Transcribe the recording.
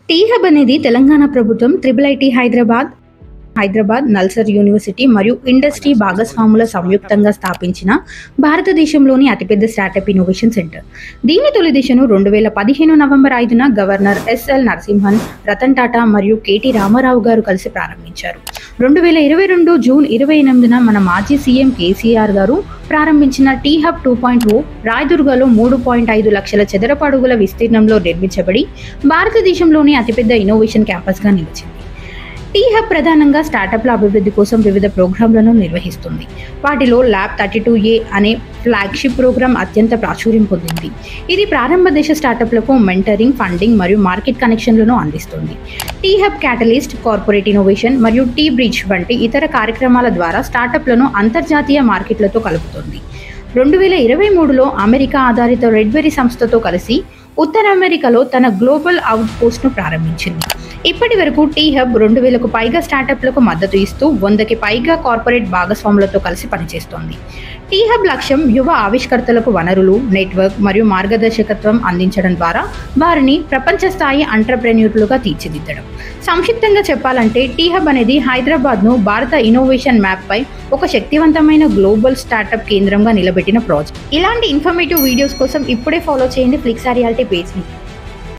Tea hub అనేది తెలంగాణ ప్రభుత్వం triple IT Hyderabad NALSAR university మరియు ఇండస్ట్రీ భాగస్వాముల సంయుక్తంగా స్థాపించిన భారతదేశంలోని అతిపెద్ద స్టార్టప్ ఇన్నోవేషన్ సెంటర్. దీని తొలి దిశను 2015 నవంబర్ 5న గవర్నర్ ఎస్ఎల్ నరసింహన్, రతన్ టాటా మరియు కేటీ రామారావు గారు కలిసి ప్రారంభించారు. 2022 జూన్ 28న మన మాజీ సీఎం కేసీఆర్ గారు ప్రారంభించిన టీ హబ్ 2.0 రాయదుర్గలో 3.5 లక్షల చదరపు అడుగుల విస్తీర్ణంలో నిర్మించబడి భారతదేశంలోని అతిపెద్ద ఇన్నోవేషన్ క్యాంపస్గా నిలిచింది. టీ హబ్ ప్రధానంగా స్టార్టప్ల అభివృద్ధి కోసం వివిధ ప్రోగ్రాంలను నిర్వహిస్తుంది. వాటిలో ల్యాబ్ 32A అనే ఫ్లాగ్షిప్ ప్రోగ్రాం అత్యంత ప్రాచుర్యం పొందింది. ఇది ప్రారంభ దశ స్టార్టప్లకు మెంటరింగ్, ఫండింగ్ మరియు మార్కెట్ కనెక్షన్లను అందిస్తుంది. T Hub catalyst, corporate innovation మరియు టీ బ్రిడ్జ్ వంటి ఇతర కార్యక్రమాల ద్వారా స్టార్టప్లను అంతర్జాతీయ మార్కెట్లతో కలుపుతుంది. 2023లో అమెరికా ఆధారిత రెడ్బెరీ సంస్థతో కలిసి ఉత్తర అమెరికాలో తన గ్లోబల్ అవుట్ పోస్ట్ను ప్రారంభించింది. ఇప్పటి వరకు టీ హబ్ 2000కు పైగా స్టార్టప్లకు మద్దతు ఇస్తూ 100కి పైగా కార్పొరేట్ భాగస్వాములతో కలిసి పనిచేస్తోంది. టీ హబ్ లక్ష్యం యువ ఆవిష్కర్తలకు వనరులు, నెట్వర్క్ మరియు మార్గదర్శకత్వం అందించడం ద్వారా వారిని ప్రపంచ స్థాయి ఎంటర్‌ప్రెన్యూర్లుగా తీర్చిదిద్దడం. సంక్షిప్తంగా చెప్పాలంటే టీ హబ్ అనేది హైదరాబాద్ను భారత ఇన్నోవేషన్ మ్యాప్పై ఒక శక్తివంతమైన గ్లోబల్ స్టార్టప్ కేంద్రంగా నిలబెట్టిన ప్రాజెక్ట్. ఇలాంటి ఇన్ఫర్మేటివ్ వీడియోస్ కోసం ఇప్పుడే ఫాలో చేయండి ఫ్లిక్సా రియాలిటీ పేజ్ని.